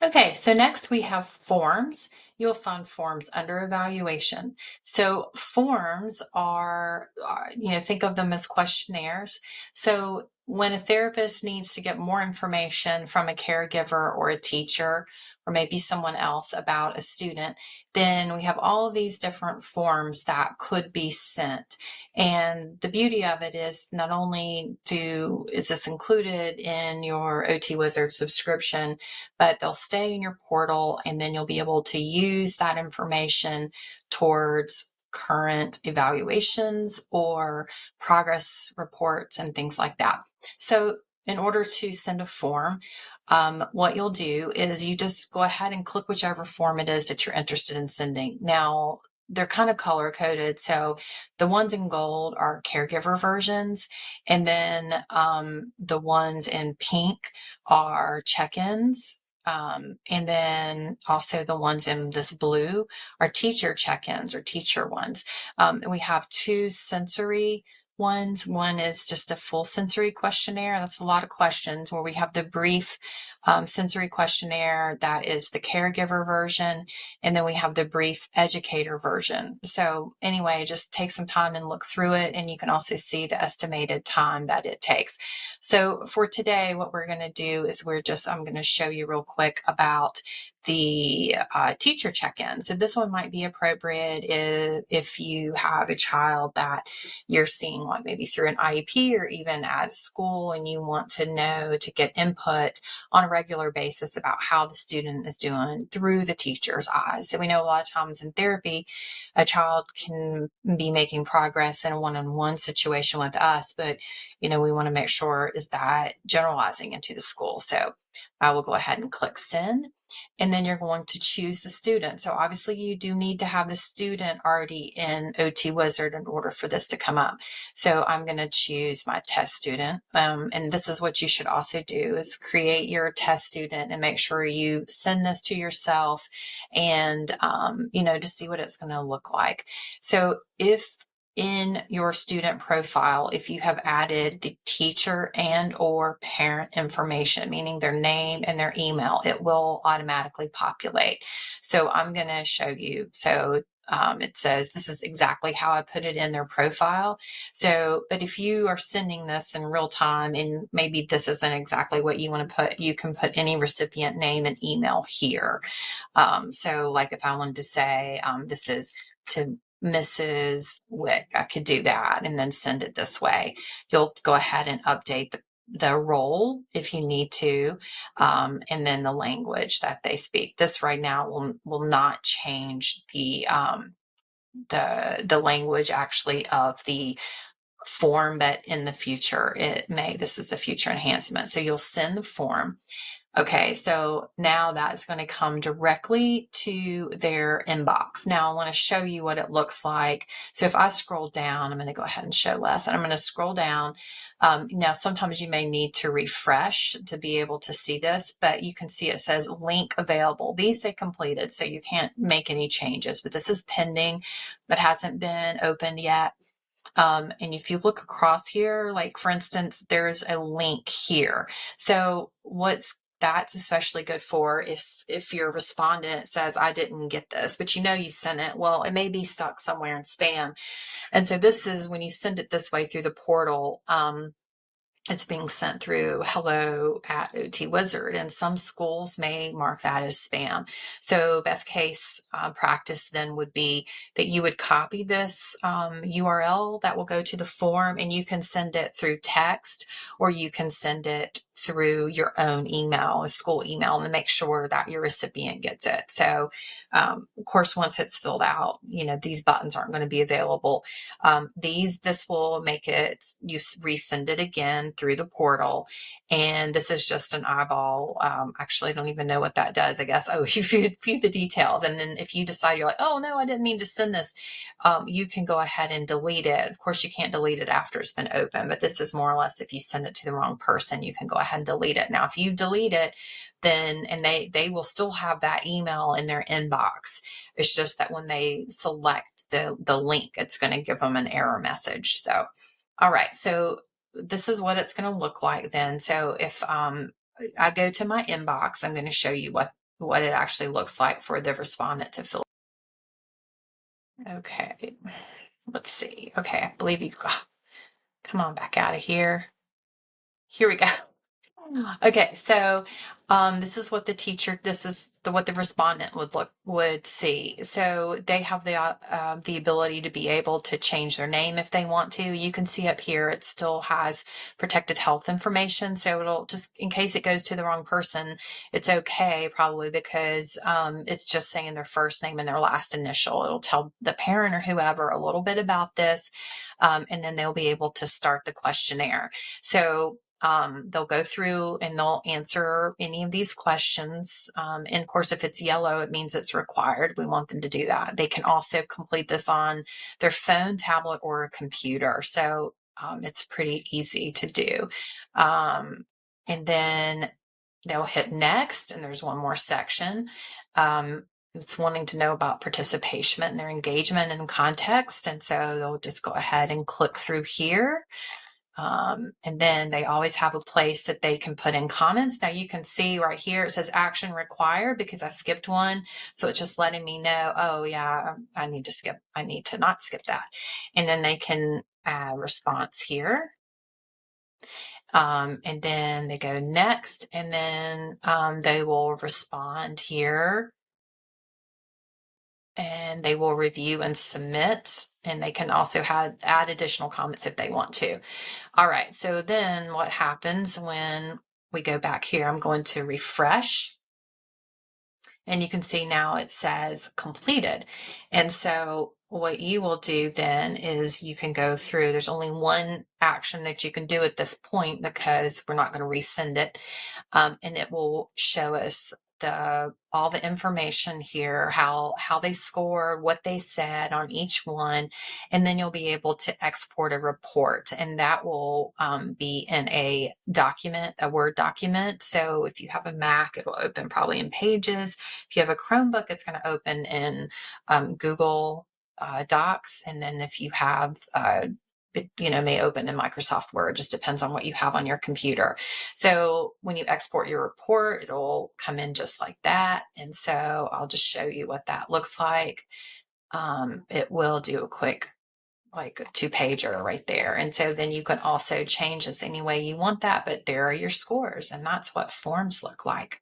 Okay, so next we have forms. You'll find forms under evaluation. So forms think of them as questionnaires. So when a therapist needs to get more information from a caregiver or a teacher, or maybe someone else about a student, then we have all of these different forms that could be sent. And the beauty of it is not only is this included in your OT Wizard subscription, but they'll stay in your portal and then you'll be able to use that information towards current evaluations or progress reports and things like that. So in order to send a form, what you'll do is you just go ahead and click whichever form it is that you're interested in sending. Now, they're kind of color coded. So the ones in gold are caregiver versions, and then the ones in pink are check-ins. And then also the ones in this blue are teacher check-ins or teacher ones. And we have two sensory ones. One is just a full sensory questionnaire. That's a lot of questions, where we have the brief sensory questionnaire that is the caregiver version. And then we have the brief educator version. So anyway, just take some time and look through it. And you can also see the estimated time that it takes. So for today, what we're going to do is I'm going to show you real quick about the teacher check-in. So this one might be appropriate if you have a child that you're seeing, like maybe through an IEP or even at school, and you want to know to get input on a regular basis about how the student is doing through the teacher's eyes. So we know a lot of times in therapy, a child can be making progress in a one-on-one situation with us, but we want to make sure is that generalizing into the school. So I will go ahead and click send, and then you're going to choose the student. So obviously you do need to have the student already in OT Wizard in order for this to come up. So I'm going to choose my test student. And this is what you should also do, is create your test student and make sure you send this to yourself and, to see what it's going to look like. So if in your student profile, if you have added the teacher and or parent information, meaning their name and their email, it will automatically populate. So I'm going to show you. So it says this is exactly how I put it in their profile. So, but if you are sending this in real time and maybe this isn't exactly what you want to put, you can put any recipient name and email here. So like if I wanted to say, this is to Mrs. Wick, I could do that and then send it this way. You'll go ahead and update the role if you need to, and then the language that they speak. This right now will not change the language actually of the form, but in the future it may. This is a future enhancement. So you'll send the form. Okay, so now that's going to come directly to their inbox. Now I want to show you what it looks like. So if I scroll down, I'm going to go ahead and show less, and I'm going to scroll down. Now, sometimes you may need to refresh to be able to see this, but you can see it says link available. These say completed, so you can't make any changes, but this is pending. That hasn't been opened yet. And if you look across here, like for instance, there's a link here. So that's especially good for if your respondent says, I didn't get this, but you sent it. Well, it may be stuck somewhere in spam. And so this is when you send it this way through the portal, it's being sent through hello@OT Wizard, and some schools may mark that as spam. So best case practice then would be that you would copy this URL that will go to the form, and you can send it through text, or you can send it through your own email, a school email, and make sure that your recipient gets it. So of course, once it's filled out, these buttons aren't going to be available. This will make it, you resend it again through the portal. And this is just an eyeball. Actually, I don't even know what that does. I guess, you view the details. And then if you decide you're like, oh no, I didn't mean to send this, you can go ahead and delete it. Of course, you can't delete it after it's been open, but this is more or less if you send it to the wrong person, you can go ahead and delete it. Now, if you delete it, then, and they will still have that email in their inbox. It's just that when they select the link, it's going to give them an error message. So, all right. So this is what it's going to look like then. So if I go to my inbox, I'm going to show you what it actually looks like for the respondent to fill. Okay, let's see. Okay, I believe you. Oh, come on back out of here. Here we go. Okay, so this is what the teacher, this is what the respondent would see. So they have the ability to be able to change their name if they want to. You can see up here it still has protected health information, so it'll just in case it goes to the wrong person, it's okay probably because it's just saying their first name and their last initial. It'll tell the parent or whoever a little bit about this, and then they'll be able to start the questionnaire. So they'll go through and they'll answer any of these questions. And of course, if it's yellow, it means it's required. We want them to do that. They can also complete this on their phone, tablet, or a computer. So it's pretty easy to do. And then they'll hit next, and there's one more section. It's wanting to know about participation and their engagement and context. And so they'll just go ahead and click through here. And then they always have a place that they can put in comments. Now you can see right here, it says action required because I skipped one. So it's just letting me know, oh yeah, I need to not skip that. And then they can add response here. And then they go next, and then they will respond here. And they will review and submit, and they can also add additional comments if they want to. All right, so then what happens when we go back here? I'm going to refresh, and you can see now it says completed. And so what you will do then is you can go through, there's only one action that you can do at this point because we're not going to resend it. And it will show us all the information here, how they scored, what they said on each one, and then you'll be able to export a report, and that will be in a document, a Word document. So if you have a Mac, it'll open probably in Pages. If you have a Chromebook, it's going to open in Google Docs, and then if you have it may open in Microsoft Word, just depends on what you have on your computer. So when you export your report, it'll come in just like that. And so I'll just show you what that looks like. It will do a quick, like a 2-pager right there. And so then you can also change this any way you want that, but there are your scores, and that's what forms look like.